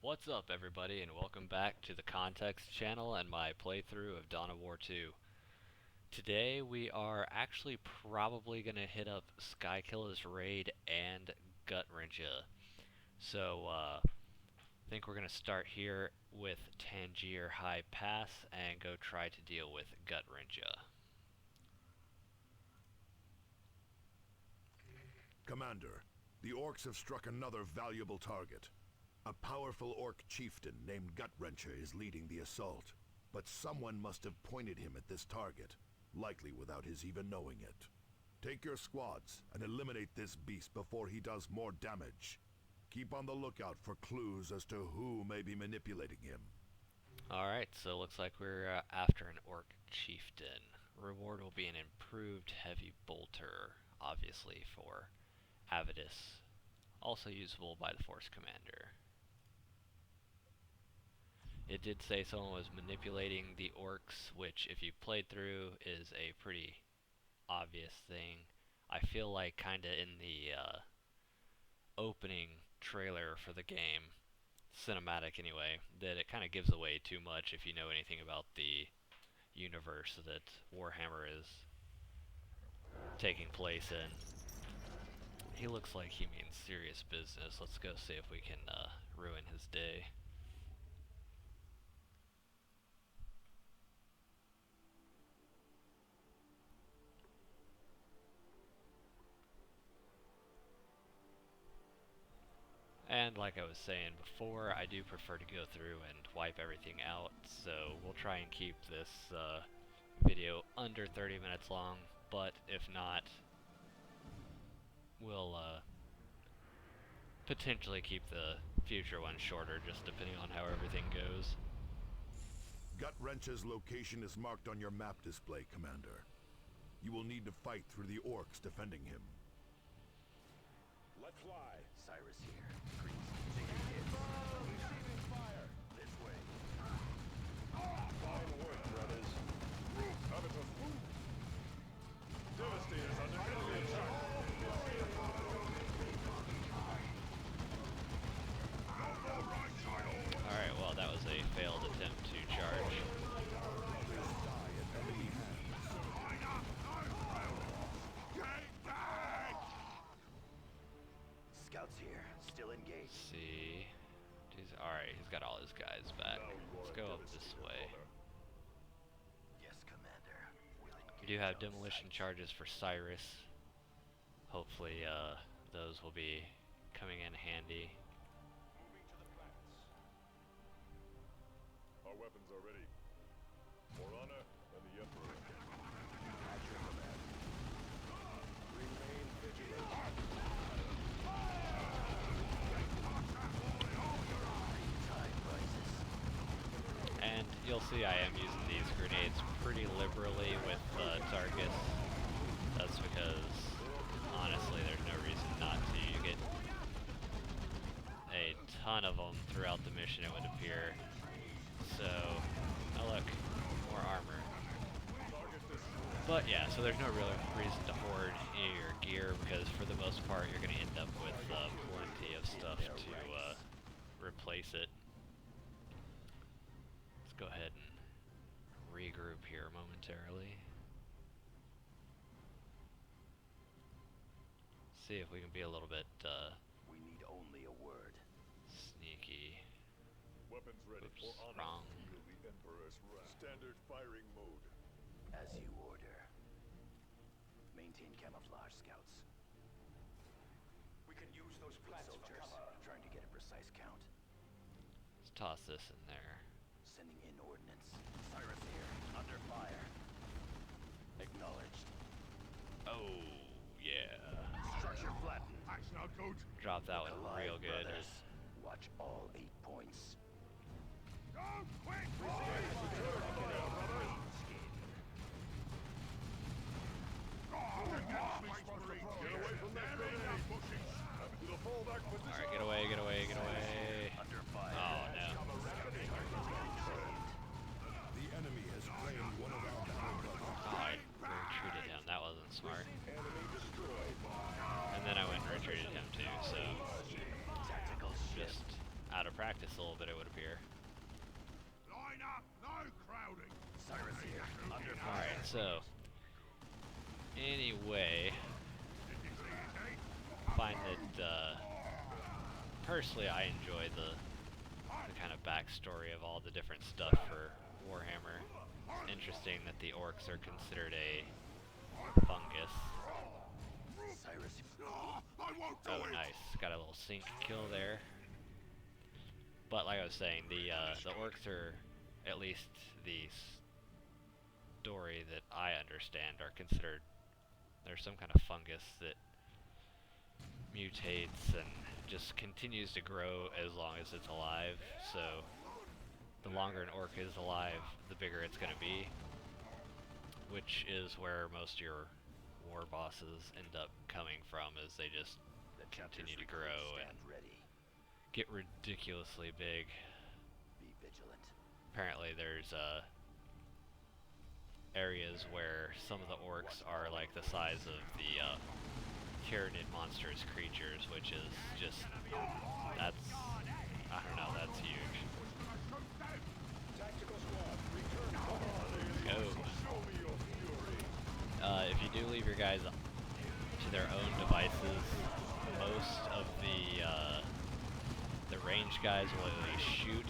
What's up, everybody, and welcome back to the Context channel and my playthrough of Dawn of War 2. Today we are actually probably going to hit up Skykilla's raid and Gutrencha. So, I think we're going to start here with Tangier High Pass and go try to deal with Gutrencha. Commander, the orcs have struck another valuable target. A powerful orc chieftain named Gutrencha is leading the assault, but someone must have pointed him at this target, likely without his even knowing it. Take your squads and eliminate this beast before he does more damage. Keep on the lookout for clues as to who may be manipulating him. Alright, so it looks like we're after an orc chieftain. Reward will be an improved heavy bolter, obviously for Avidus, also usable by the Force Commander. It did say someone was manipulating the orcs, which if you've played through is a pretty obvious thing. I feel like kinda in the opening trailer for the game, cinematic anyway, that it kinda gives away too much if you know anything about the universe that Warhammer is taking place in. He looks like he means serious business. Let's go see if we can ruin his day. And like I was saying before, I do prefer to go through and wipe everything out, so we'll try and keep this video under 30 minutes long, but if not, we'll potentially keep the future one shorter, just depending on how everything goes. Gutrencha's location is marked on your map display, Commander. You will need to fight through the orcs defending him. Let fly. Cyrus here. Taking hits. Receiving fire. This way. Fine work, brothers. Abatus, move. Devastators under enemy attack. Alright, well that was a failed attempt to charge. Scouts here. Still engaged. See. Alright, he's got all his guys back. Let's go up this way. Yes, Commander. We do have demolition charges for Cyrus. Hopefully, those will be coming in handy. Moving to the plants. Our weapons are ready. For honor and the Emperor. At your command. Remain vigilant. Tide rises. And you'll see I am using these grenades pretty liberally with targets. That's because, honestly, there's no reason not to. You get a ton of them throughout the mission, it would appear. So, oh look, more armor. But yeah, so there's no real reason to hoard any of your gear, because for the most part you're going to end up with plenty of stuff to replace it. Let's go ahead and regroup here momentarily. See if we can be a little bit We need only a word. sneaky. Weapons ready. Oops, For honor. wrong. Feel the Emperor's wrath. Standard firing mode. As you order. Maintain camouflage, scouts. We can use those plants for cover. Trying to get a precise count. Let's toss this in there. Sending in ordnance. Cyrus here. Under fire. Acknowledged. Oh, yeah. Structure flattened. Action out, Goat. Drop that one Collide, real good. brothers. Watch all 8 points. Go quick! Alright, get away, get away, get away. Under fire. Oh no. The enemy has claimed one of our Oh, I retreated him. That wasn't smart. And then I went and retreated him too, so. Tactical out of practice a little bit, it would appear. Line up, no crowding. Cyrus here. Under fire. Alright, so anyway, I find that personally I enjoy the kind of backstory of all the different stuff for Warhammer. It's interesting that the orcs are considered a fungus. Cyrus. Oh, nice. Got a little sync kill there. But like I was saying, the orcs are, at least the story that I understand, are considered, they're some kind of fungus that mutates and just continues to grow as long as it's alive. So the longer an orc is alive, the bigger it's going to be, which is where most of your war bosses end up coming from, as they just continue to grow and get ridiculously big. Be vigilant. Apparently there's areas where some of the orcs are like the size of the Tyranid monstrous creatures, which is just, that's, I don't know, that's huge. Go. If you do leave your guys to their own devices, most of the ranged guys will at least shoot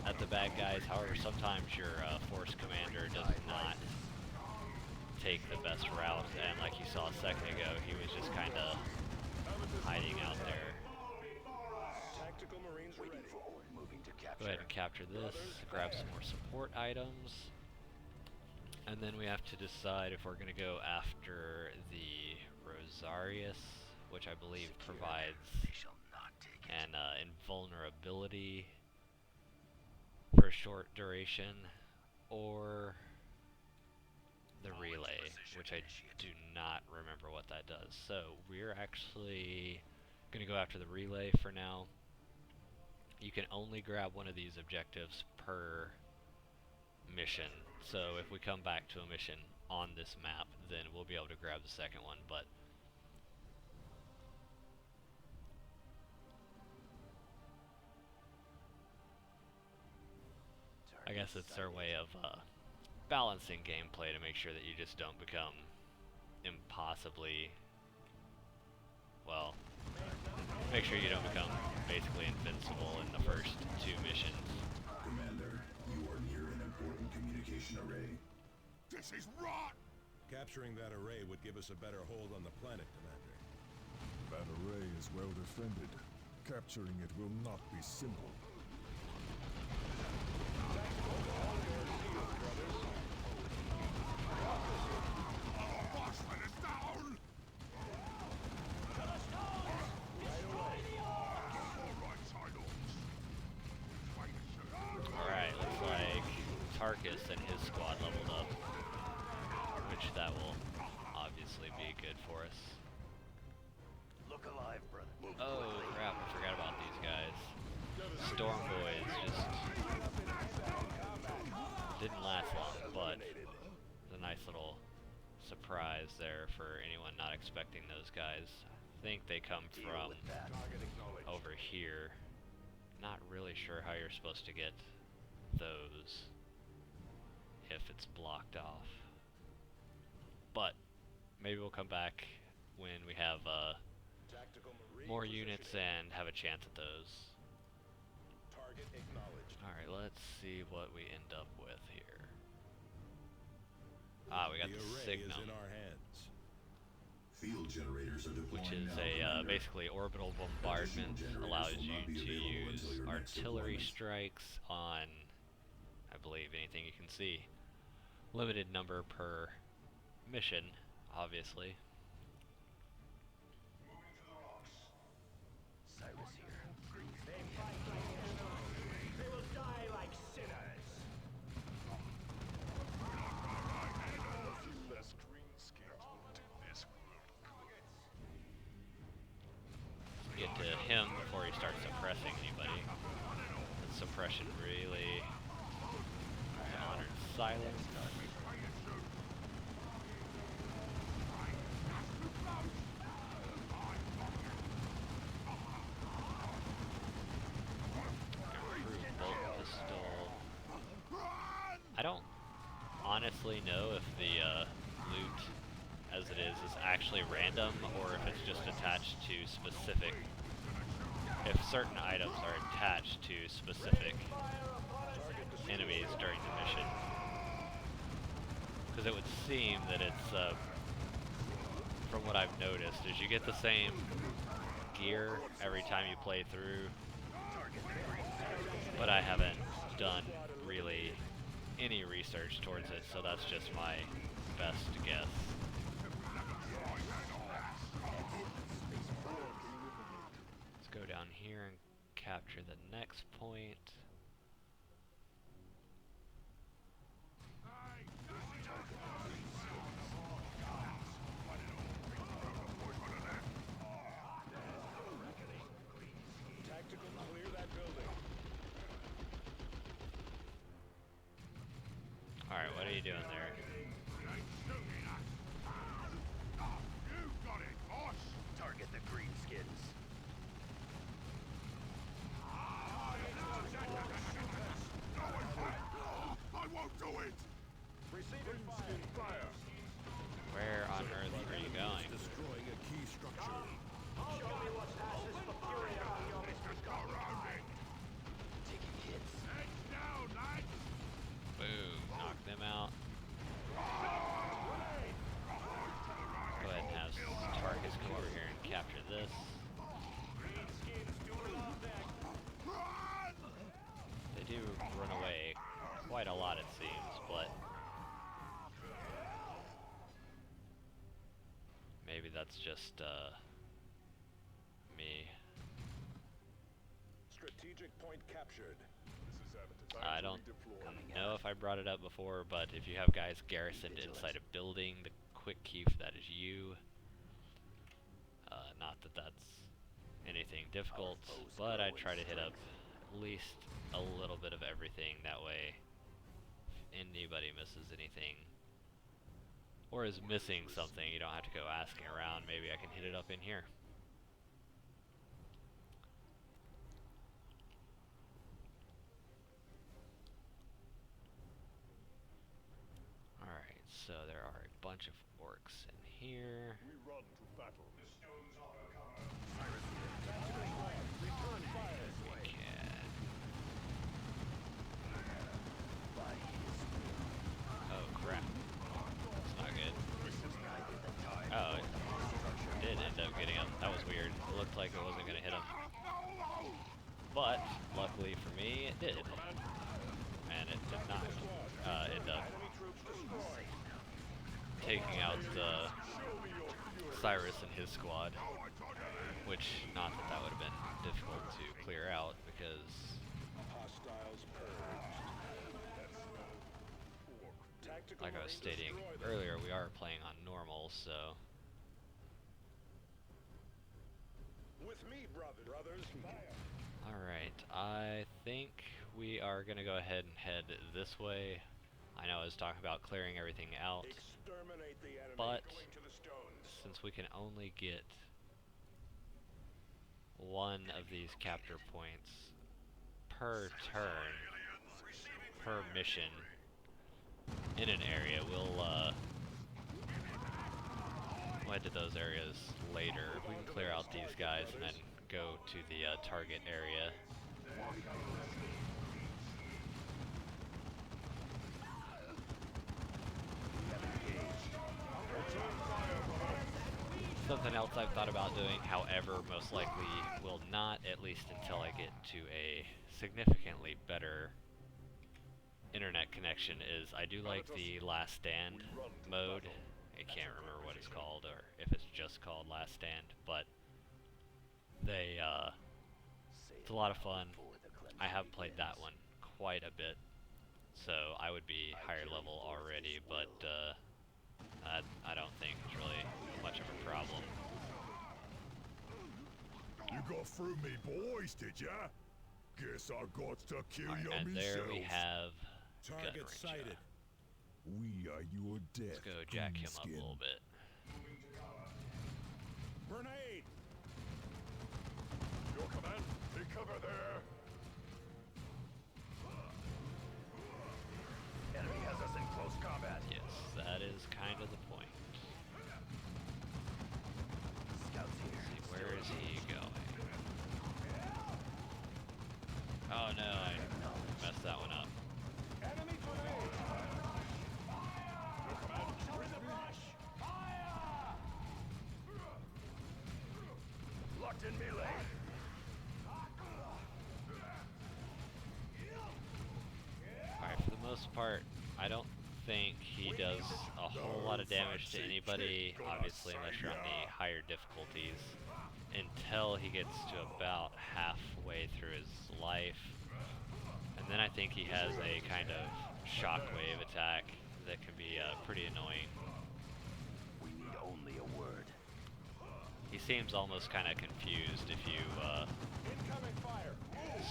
at the bad guys. However, sometimes your force commander does not take the best route, and like you saw a second ago, he was just kind of hiding out there. Tactical Marines are ready. Moving to capture. Go ahead and capture this, grab some more support items, and then we have to decide if we're going to go after the Rosarius, which I believe provides an invulnerability for a short duration, or the relay, which I do not remember what that does. So we're actually going to go after the relay for now. You can only grab one of these objectives per mission. So if we come back to a mission on this map, then we'll be able to grab the second one, but I guess it's their way of balancing gameplay to make sure that you just don't become impossibly, well, make sure you don't become basically invincible in the first two missions. Commander, you are near an important communication array. This is rot! Capturing that array would give us a better hold on the planet, Commander. That array is well defended. Capturing it will not be simple. Alright, looks like Tarkus and his squad leveled up, which that will obviously be good for us. Look alive, brother. Move Oh quickly. crap, I forgot about these guys. Storm Boys just didn't last long, but it's a nice little surprise there for anyone not expecting those guys. I think they come from over here. Not really sure how you're supposed to get those if it's blocked off. But maybe we'll come back when we have more units and have a chance at those. Target acknowledged. Alright, let's see what we end up with here. Ah, we got the array is Signum, in our hands. Field generators are deploying which is now, a Commander. basically orbital bombardment. Additional Allows generators will you not be to available use until your next artillery deployment. strikes on, I believe, anything you can see. Limited number per mission, obviously. Cyrus here. They fight like heroes. They will die like sinners. Less green skins will do this world good. Get to him before he starts suppressing anybody. The suppression really honored silence. honestly know if the loot as it is actually random or if it's just attached to specific, if certain items are attached to specific enemies during the mission. Because it would seem that it's, from what I've noticed, is you get the same gear every time you play through, but I haven't done really any research towards it, so that's just my best guess. Let's go down here and capture the next point. Alright, what are you doing there? Target the greenskins. I won't do it! Receiving fire. Where on earth are you going? Destroying a key structure. Show me what passes for fury on your Mr. Taking hits. Boom, knock them out. Go ahead and have targets come over here and capture this. They do run away quite a lot, it seems, but maybe that's just me. Strategic point captured. I don't know if I brought it up before, but if you have guys garrisoned inside a building, the quick key for that is U. Not that that's anything difficult, but I try to hit up at least a little bit of everything. That way, if anybody misses anything, or is missing something, you don't have to go asking around. Maybe I can hit it up in here. Alright, so there are a bunch of orcs in here. We run to battle. We can... Oh crap. That's not good. Oh, it did end up getting him. That was weird. It looked like it wasn't going to hit him. But, luckily for me, it did. And it did not. End up taking out Cyrus and his squad. Which, not that that would have been difficult to clear out, because... like I was stating earlier, we are playing on normal, so... With me, brothers. Alright, I think we are going to go ahead and head this way. I know I was talking about clearing everything out, Exterminate the enemy. but Going to the stones. since we can only get one of these capture points per turn, per mission in an area, we'll head to those areas later. We can clear out these guys and then go to the target area. Something else I've thought about doing, however, most likely will not, at least until I get to a significantly better internet connection, is I do like the Last Stand mode. I can't remember what it's called, or if it's just called Last Stand, but they, it's a lot of fun. I have played that one quite a bit, so I would be higher level already, but I don't think it's really much of a problem. You got through me, boys, did ya? Guess I got to kill Alright, you and there myself. we have Target Gutrencha. sighted. We are your death. Let's go jack him up a Greenskin. little bit. Grenade. Your command. Take cover there. Enemy has us in close combat. Oh no, I messed that one up. Enemy to me! Your command, we're in the brush! Fire! Locked in melee. Alright, for the most part, I don't think he does a whole lot of damage to anybody, obviously unless you're on the higher difficulties, until he gets to about halfway through his life. And then I think he has a kind of shockwave attack that can be pretty annoying. We need only a word. He seems almost kind of confused if you Incoming fire!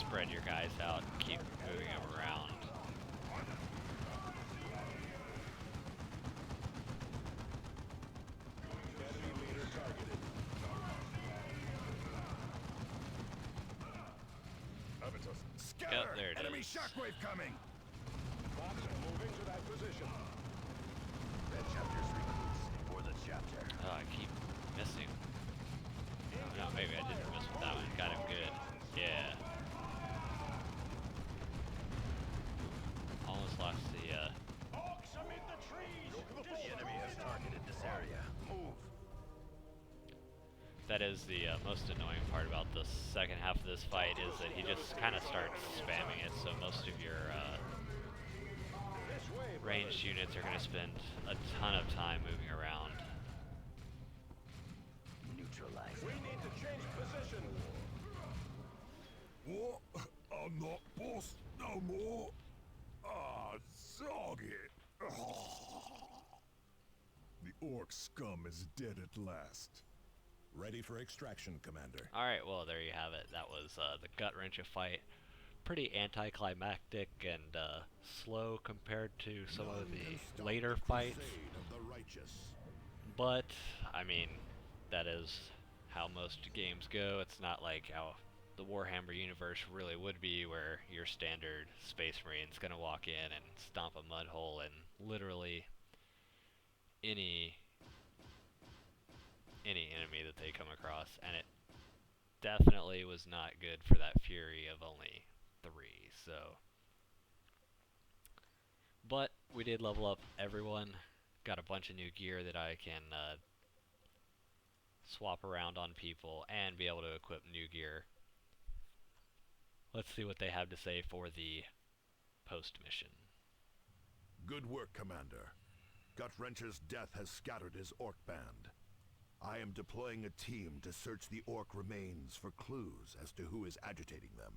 spread your guys out and keep moving them around. Enemy leader targeted. Scatter! Yep, there it Enemy is. shockwave coming! Fox moving to that position. That chapter's recruits for the chapter. Oh, I keep missing. Oh, no, maybe I didn't miss with that one. Got him good. Yeah. Almost lost the, Hawks amid the trees! The enemy has targeted this area. Move! that is the most annoying part about the second half of this fight, is that he just kind of starts spamming it, so most of your This way, ranged units are going to spend a ton of time moving around. neutralize. We need to change position. What? I'm not boss no more. Ah, zog it. The orc scum is dead at last. Ready for extraction, Commander. Alright, well, there you have it. That was the Gutrencha fight. Pretty anticlimactic and slow compared to some of the later fights. Of the righteous. But, I mean, that is how most games go. It's not like how the Warhammer universe really would be, where your standard Space Marine's gonna walk in and stomp a mud hole in literally any enemy that they come across. And it definitely was not good for that Fury of only 3, so... But we did level up everyone. Got a bunch of new gear that I can swap around on people and be able to equip new gear. Let's see what they have to say for the post-mission. Good work, Commander. Gutrencha's death has scattered his orc band. I am deploying a team to search the orc remains for clues as to who is agitating them.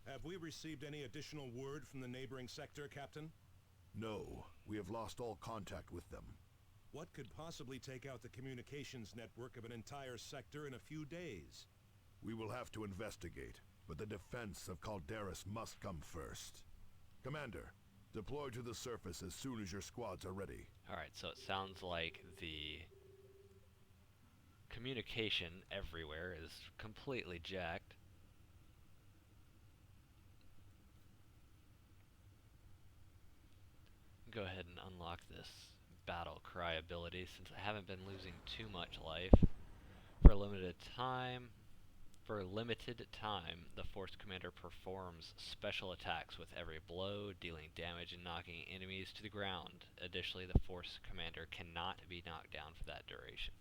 Have we received any additional word from the neighboring sector, Captain? No, we have lost all contact with them. What could possibly take out the communications network of an entire sector in a few days? We will have to investigate, but the defense of Calderis must come first. Commander, deploy to the surface as soon as your squads are ready. Alright, so it sounds like the communication everywhere is completely jacked. Go ahead and unlock this battle cry ability, since I haven't been losing too much life. For a limited time, the Force Commander performs special attacks with every blow, dealing damage and knocking enemies to the ground. Additionally, the Force Commander cannot be knocked down for that duration.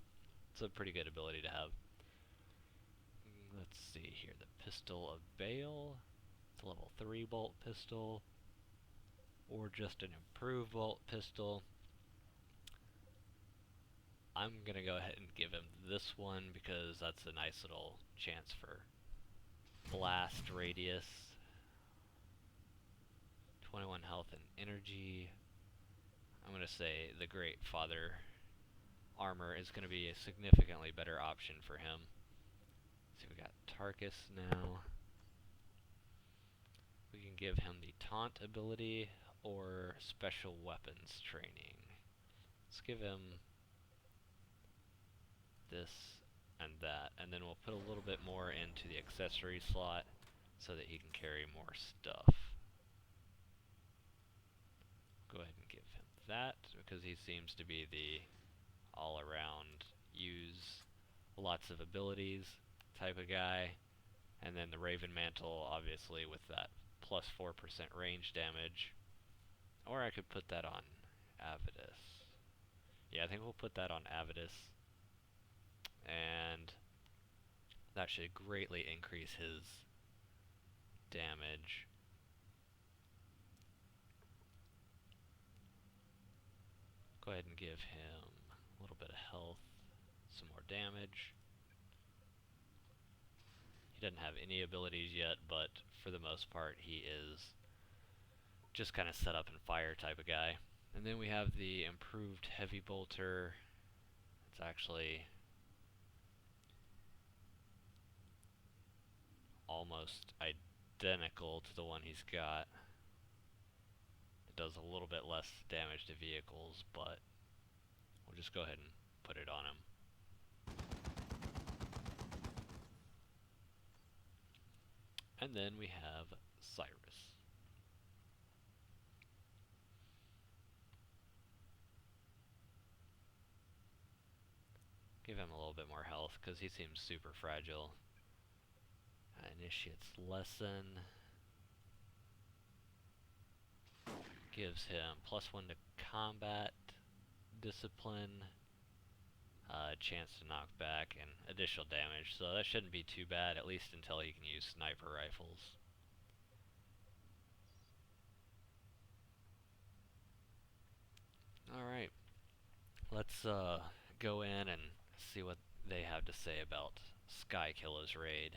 It's a pretty good ability to have. Let's see here, the Pistol of Bale. It's a level 3 bolt pistol, or just an improved bolt pistol. I'm gonna go ahead and give him this one because that's a nice little chance for blast radius. 21 health and energy. I'm gonna say the Great Father armor is gonna be a significantly better option for him. So we got Tarkus now. We can give him the taunt ability or special weapons training. Let's give him this and that, and then we'll put a little bit more into the accessory slot so that he can carry more stuff. Go ahead and give him that, because he seems to be the all-around use lots of abilities type of guy. And then the Raven Mantle, obviously, with that plus 4% range damage. Or I could put that on Avidus. Yeah, I think we'll put that on Avidus. And that should greatly increase his damage. Go ahead and give him a little bit of health, some more damage. He doesn't have any abilities yet, but for the most part he is just kind of set up and fire type of guy. And then we have the improved Heavy Bolter. It's actually almost identical to the one he's got. It does a little bit less damage to vehicles, but we'll just go ahead and put it on him. And then we have Cyrus. Give him a little bit more health because he seems super fragile. Initiate's Lesson gives him +1 to combat, discipline, chance to knock back, and additional damage. So that shouldn't be too bad, at least until he can use sniper rifles. Alright, let's go in and see what they have to say about Skykilla's raid.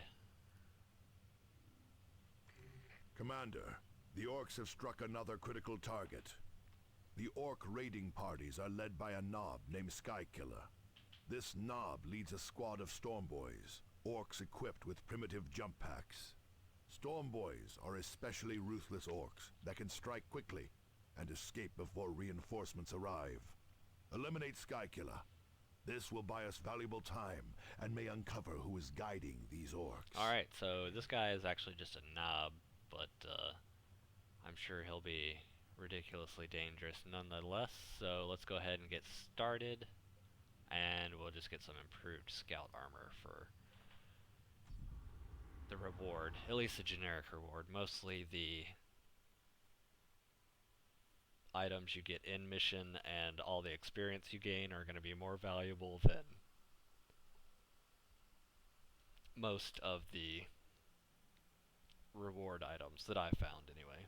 Commander, the orcs have struck another critical target. The orc raiding parties are led by a knob named Skykilla. This knob leads a squad of Stormboys, orcs equipped with primitive jump packs. Stormboys are especially ruthless orcs that can strike quickly and escape before reinforcements arrive. Eliminate Skykilla. This will buy us valuable time and may uncover who is guiding these orcs. Alright, so this guy is actually just a knob, but I'm sure he'll be ridiculously dangerous nonetheless. So let's go ahead and get started, and we'll just get some improved scout armor for the reward, at least a generic reward. Mostly the items you get in mission and all the experience you gain are going to be more valuable than most of the reward items that I found anyway.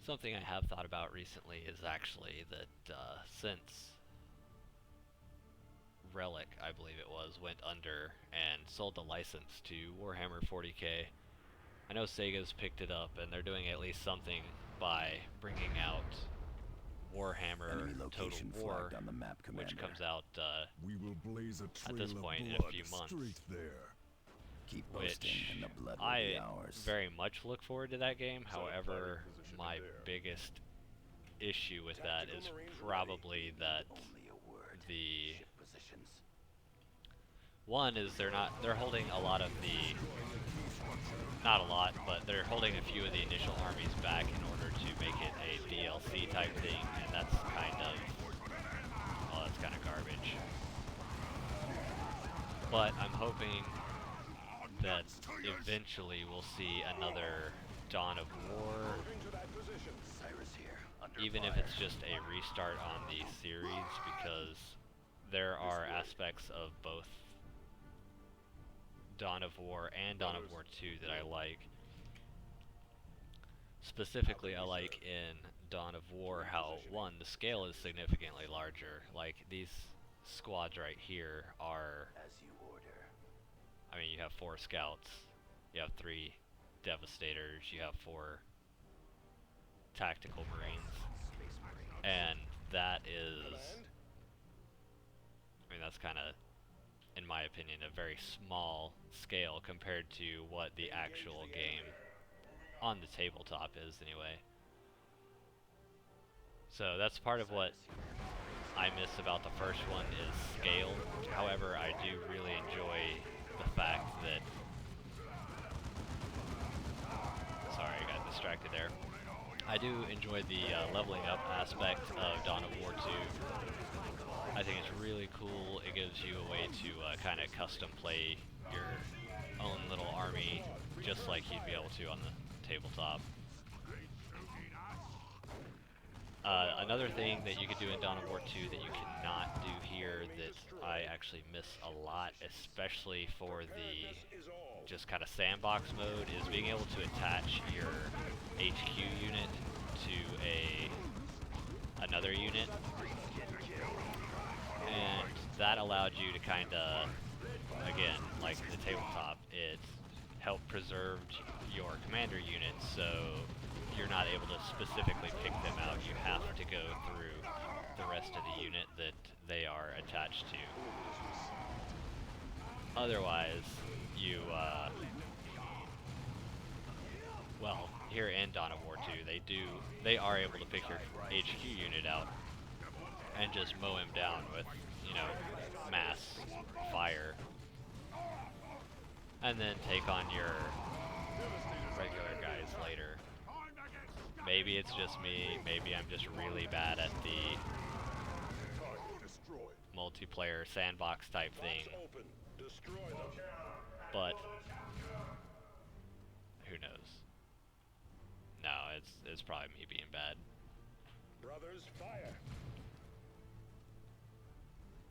Something I have thought about recently is actually that since Relic, I believe it was, went under and sold the license to Warhammer 40k, I know Sega's picked it up and they're doing at least something by bringing out Warhammer Total War, on the map, which comes out We will blaze a trail at this of point in a blood few months. straight there. Keep which boasting, and the blood will I be ours. very much look forward to that game. However, my biggest issue with that is probably that Only a word. the Ship positions. one is they're holding a lot of the, not a lot, but they're holding a few of the initial armies back in order to make it a DLC type thing, and that's kind of, well, that's kind of garbage. But I'm hoping that eventually we'll see another Dawn of War, Cyrus here. Under even if fire. it's just a restart on the series, because there are aspects of both Dawn of War and Dawn of War 2 that I like. Specifically, I like in Dawn of War how, one, the scale is significantly larger. Like, these squads right here are, As you order. I mean, you have 4 scouts, you have 3 devastators, you have 4 tactical marines, Space Marine. and that is, I mean, that's kind of, in my opinion, a very small scale compared to what the actual game on the tabletop is anyway. So that's part of what I miss about the first one is scale. However, I do really enjoy the fact that, sorry, I got distracted there. I do enjoy the leveling up aspect of Dawn of War 2. I think it's really cool. It gives you a way to kind of custom play your own little army, just like you'd be able to on the tabletop. Another thing that you could do in Dawn of War 2 that you cannot do here that I actually miss a lot, especially for the just kind of sandbox mode, is being able to attach your HQ unit to another unit. And that allowed you to kind of, again, like the tabletop, it helped preserve your commander units, so you're not able to specifically pick them out. You have to go through the rest of the unit that they are attached to. Otherwise, you, well, here in Dawn of War 2, they are able to pick your HQ unit out and just mow him down with, you know, mass fire. And then take on your regular guys later. Maybe it's just me, maybe I'm just really bad at the multiplayer sandbox type thing. But who knows? No, it's probably me being bad. Brothers, fire.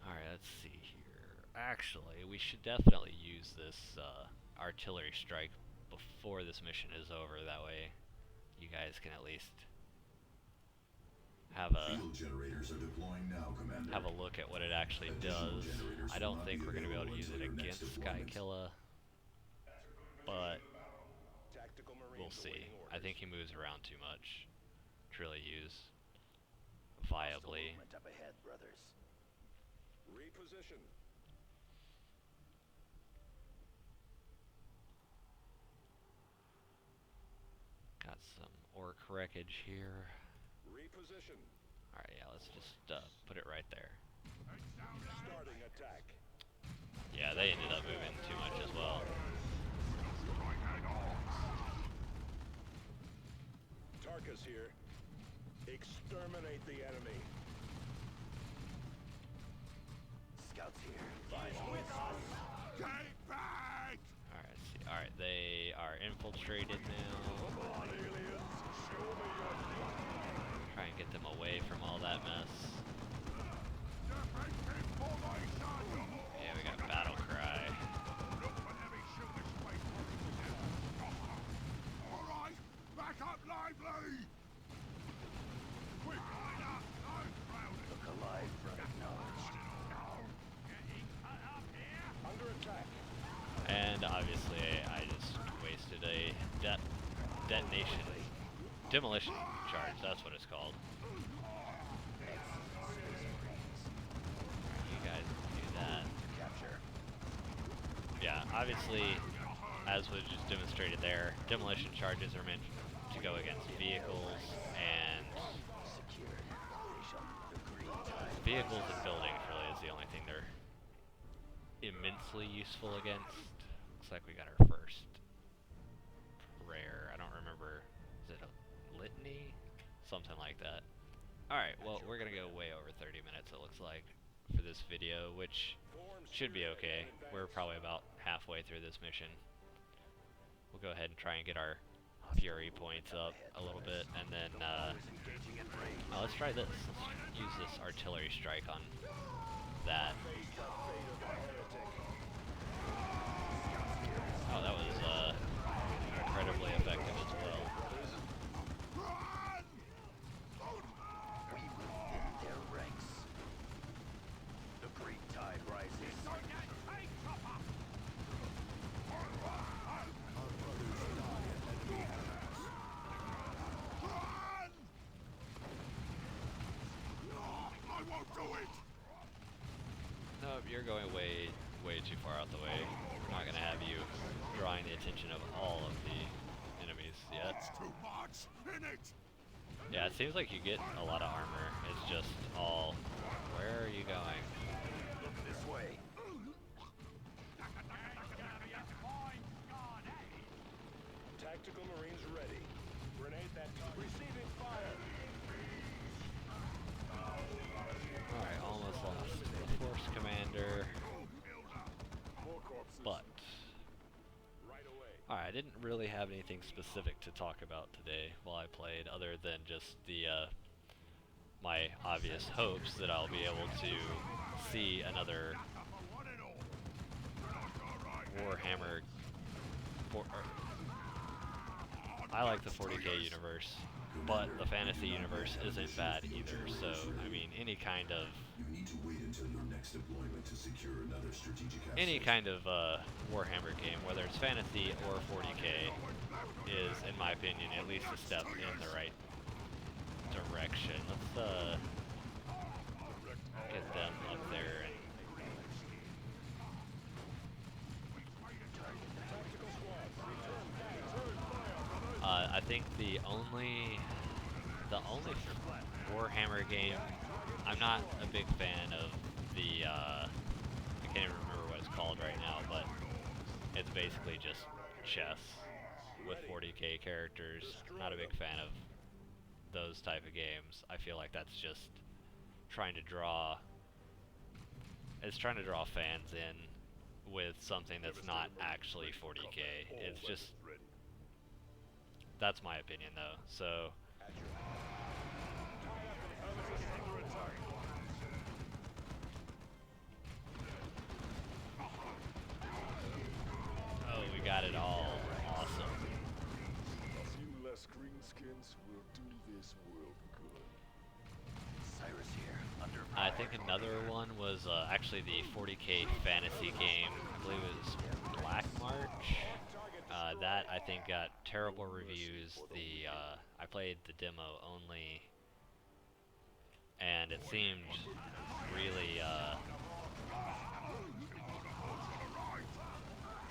Alright, let's see here. Actually, we should definitely use this artillery strike before this mission is over. That way, you guys can at least have a Field generators are deploying now, Commander. have a look at what it actually does. I don't think we're going to be able to use it against Skykilla, but we'll see. I think he moves around too much to really use viably. Up ahead, brothers. Reposition. Got some orc wreckage here. Reposition. Alright, yeah, let's just put it right there. Starting attack. Yeah, they ended up moving too much as well. Tarkus here. Exterminate the enemy. Scouts here. Fight with us. Get back! Alright, let's see. Alright, they are infiltrated now. Try and get them away from all that mess. Yeah, we got battle cry. Alright, back up lively! Quick, line up! I'm proud of Look alive, acknowledged. Under attack. And obviously, I just wasted a detonation. Demolition charge, that's what it's called. You guys do that. Capture. Yeah, obviously, as was just demonstrated there, demolition charges are meant to go against vehicles, and Secured. They shall the green tide. vehicles and buildings really is the only thing they're immensely useful against. Looks like we got our first prayer. I don't remember, is it a litany? Something like that. Alright, well, we're gonna go way over 30 minutes, it looks like, for this video, which should be okay. We're probably about halfway through this mission. We'll go ahead and try and get our fury points up a little bit, and then, let's try this. Let's use this artillery strike on that. Oh, that was, incredibly effective as well. We will thin their ranks. The green tide rises. I won't do it! Nope, you're going way too far out the way. We're not gonna have you drawing the attention of all of the enemies yet. It's too much in it! Yeah, it seems like you get a lot of armor. It's just all, where are you going? This way. Tactical Marines ready. Grenade that target. Receiving didn't really have anything specific to talk about today while I played, other than just the my obvious hopes that I'll be able to see another Warhammer. I like the 40k universe, but the fantasy universe isn't bad either. So I mean, any kind of You need to wait until your next deployment to secure another strategic asset. any kind of Warhammer game, whether it's fantasy or 40k, is, in my opinion, at least a step in the right direction. Let's get them up there. I think the only Warhammer game, I'm not a big fan of the, I can't even remember what it's called right now, but it's basically just chess with 40k characters. I'm not a big fan of those type of games. I feel like that's just trying to draw, it's trying to draw fans in with something that's not actually 40k. It's just, that's my opinion though. So oh, we got it all. Awesome. A few less greenskins will do this world good. Cyrus here, under I think another one was actually the 40k fantasy game. I believe it was Black March. That I think got terrible reviews. The I played the demo only, and it seemed really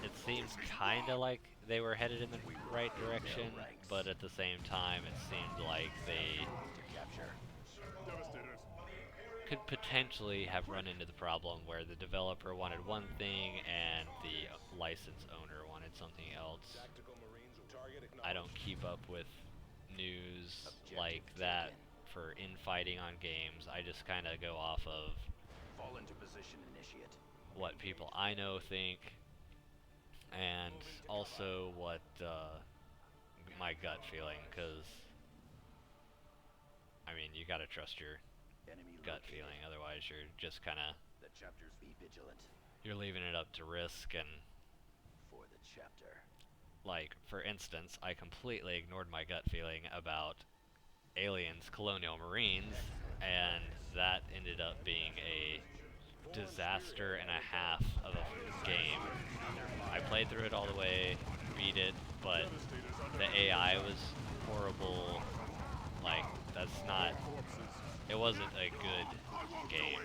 it seemed kind of like they were headed in the right direction, but at the same time it seemed like they could potentially have run into the problem where the developer wanted one thing and the license owner wanted something else. I don't keep up with news like that for infighting on games. I just kind of go off of fall into position, initiate. what people I know think, and also what my gut feeling, because I mean, you gotta trust your Enemy gut located. feeling, otherwise you're just kind of, The chapters be vigilant you're leaving it up to risk. And for the chapter. like, for instance, I completely ignored my gut feeling about Aliens Colonial Marines, and that ended up being a disaster and a half of a game. I played through it all the way, beat it, but the AI was horrible. Like, that's not, it wasn't a good game.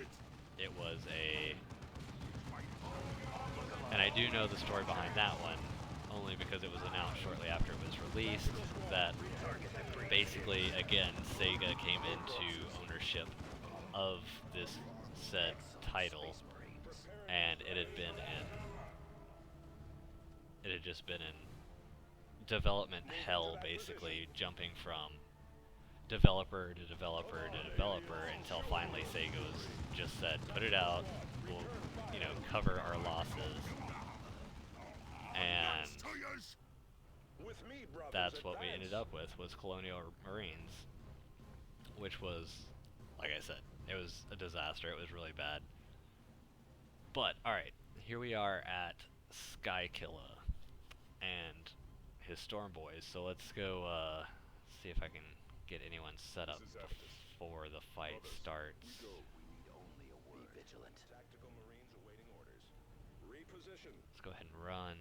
It was a, and I do know the story behind that one, only because it was announced shortly after it was released, that basically, again, Sega came into ownership of this said title, and it had just been in development hell, basically, jumping from developer to developer to developer, until finally Sega was just said, put it out, we'll, you know, cover our losses. And that's what we ended up with, was Colonial Marines, which was, like I said, it was a disaster. It was really bad. But, alright, here we are at Skykilla and his Storm Boys. So let's go see if I can get anyone set up before the fight starts. We need only a word. Be vigilant. Tactical Marines awaiting orders. Reposition. Let's go ahead and run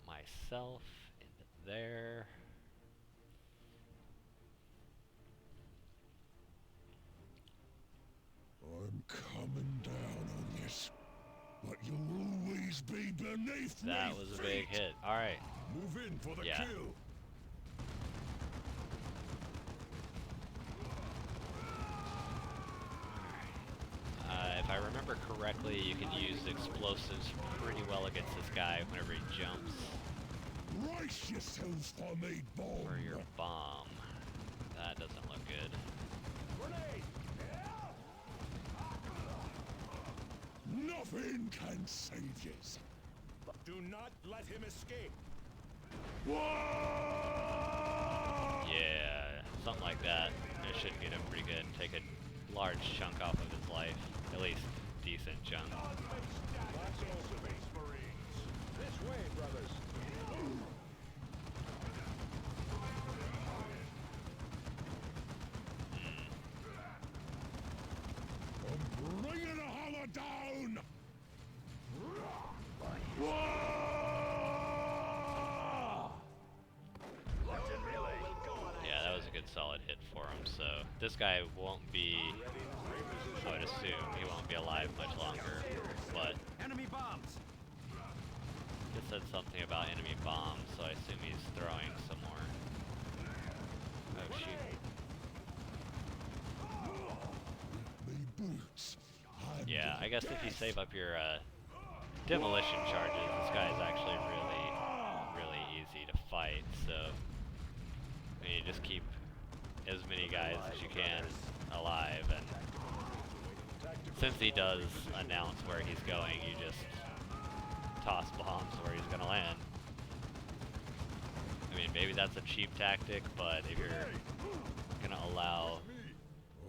myself into there. I'm coming down on this, but you'll always be beneath me. That was a big hit. Alright. Move in for the Yeah. kill. If I remember correctly, you can use explosives pretty well against this guy whenever he jumps Brace yourselves for me, bomb. for your bomb. That doesn't look good. Nothing can save you. Do not let him escape. Yeah, something like that. It should get him pretty good. Take a large chunk off of his life. At least decent chunk. Space Marines. This way, brothers. I'm bringing a holler down! Yeah, that was a good solid hit for him. So this guy won't be, I would assume, he won't be alive much longer. But Enemy bombs! it said something about enemy bombs, so I assume he's throwing some more. Oh shoot. Me boots. Yeah, I guess if you save up your demolition charges, this guy is actually really easy to fight, so I mean, you just keep as many guys as you can alive, and since he does announce where he's going, you just toss bombs where he's gonna land. I mean, maybe that's a cheap tactic, but if you're gonna allow...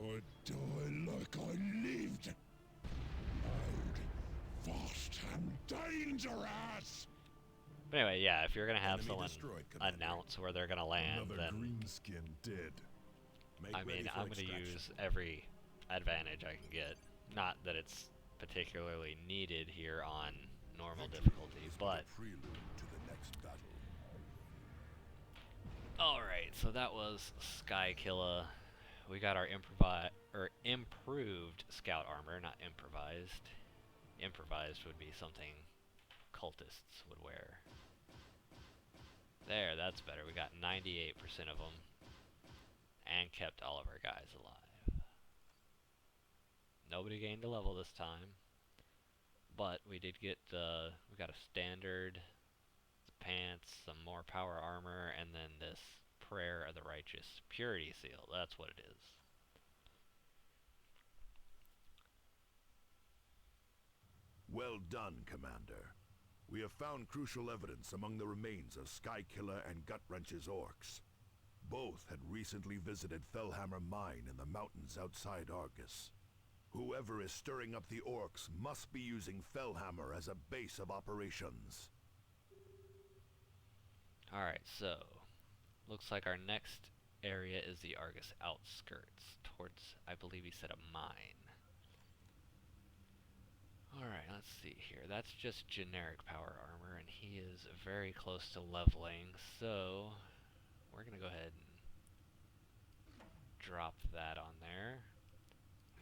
Or die like I lived. Loud, fast, and dangerous! But anyway, yeah, if you're gonna have Enemy someone destroyed, Commander. announce where they're gonna land, Another then greenskin dead. Make I ready mean, for I'm gonna extraction. use every advantage I can get. Not that it's particularly needed here on normal difficulty, but Prelude to the next battle. alright, so that was Skykilla. We got our improved scout armor, not improvised. Improvised would be something cultists would wear. There, that's better. We got 98% of them. And kept all of our guys alive. Nobody gained a level this time. But we did get, we got a standard, pants, some more power armor, and then this Prayer of the Righteous Purity Seal. That's what it is. Well done, Commander. We have found crucial evidence among the remains of Skykilla and Gutrench's orcs. Both had recently visited Fellhammer Mine in the mountains outside Argus. Whoever is stirring up the orcs must be using Fellhammer as a base of operations. Alright, so looks like our next area is the Argus outskirts, towards, I believe he said, a mine. Alright, let's see here. That's just generic power armor, and he is very close to leveling, so we're gonna go ahead and drop that on there.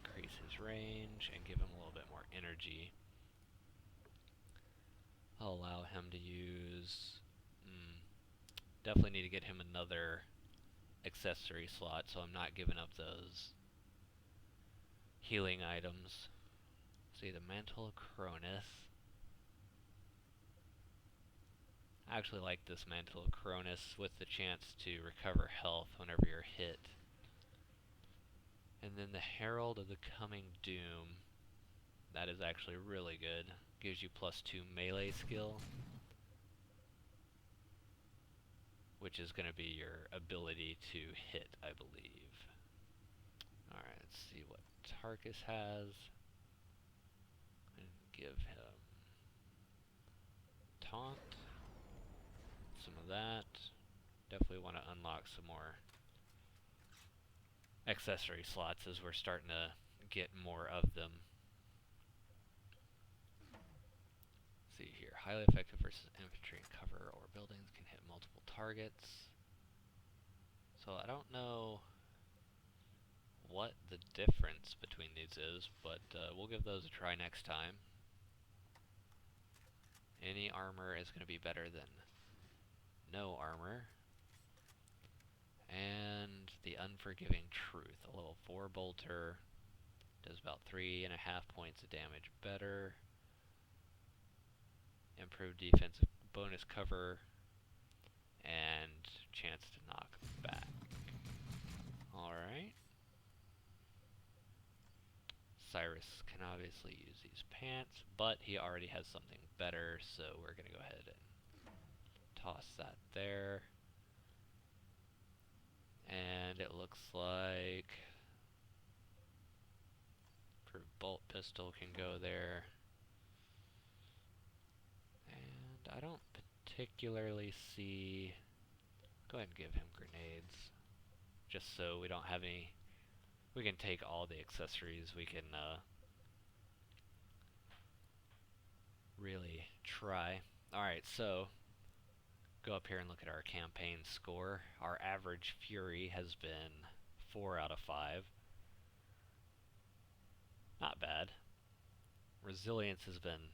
Increase his range and give him a little bit more energy. I'll allow him to use... definitely need to get him another accessory slot, so I'm not giving up those healing items. See, the Mantle of Cronus. I actually like this Mantle of Cronus with the chance to recover health whenever you're hit. And then the Herald of the Coming Doom. That is actually really good. Gives you +2 melee skill, which is going to be your ability to hit, I believe. Alright, let's see what Tarkus has. And give him taunt. Some of that. Definitely want to unlock some more accessory slots as we're starting to get more of them. See here, highly effective versus infantry and cover or buildings, can hit multiple targets. So I don't know what the difference between these is, but we'll give those a try next time. Any armor is going to be better than no armor. And the Unforgiving Truth, a level 4 bolter, does about 3.5 points of damage better. Improved defensive bonus cover, and chance to knock back. Alright. Cyrus can obviously use these pants, but he already has something better, so we're going to go ahead and Toss that there. And it looks like bolt pistol can go there. And I don't particularly see... Go ahead and give him grenades. Just so we don't have any... We can take all the accessories. We can really try. Alright, so go up here and look at our campaign score. Our average fury has been 4 out of 5. Not bad. Resilience has been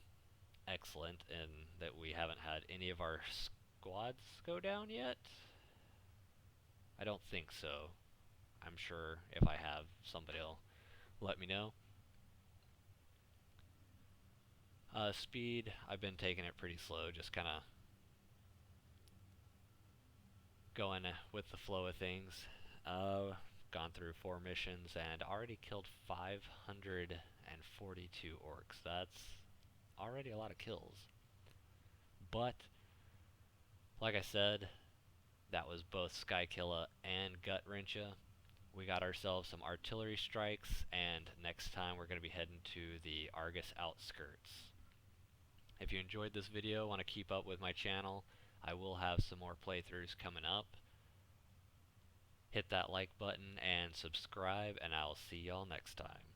excellent in that we haven't had any of our squads go down yet. I don't think so. I'm sure if I have, somebody will let me know. Speed, I've been taking it pretty slow, just kind of going with the flow of things. Gone through 4 missions and already killed 542 orcs. That's already a lot of kills. But, like I said, that was both Skykilla and Gutrencha. We got ourselves some artillery strikes, and next time we're going to be heading to the Argus outskirts. If you enjoyed this video, want to keep up with my channel, I will have some more playthroughs coming up. Hit that like button and subscribe, and I'll see y'all next time.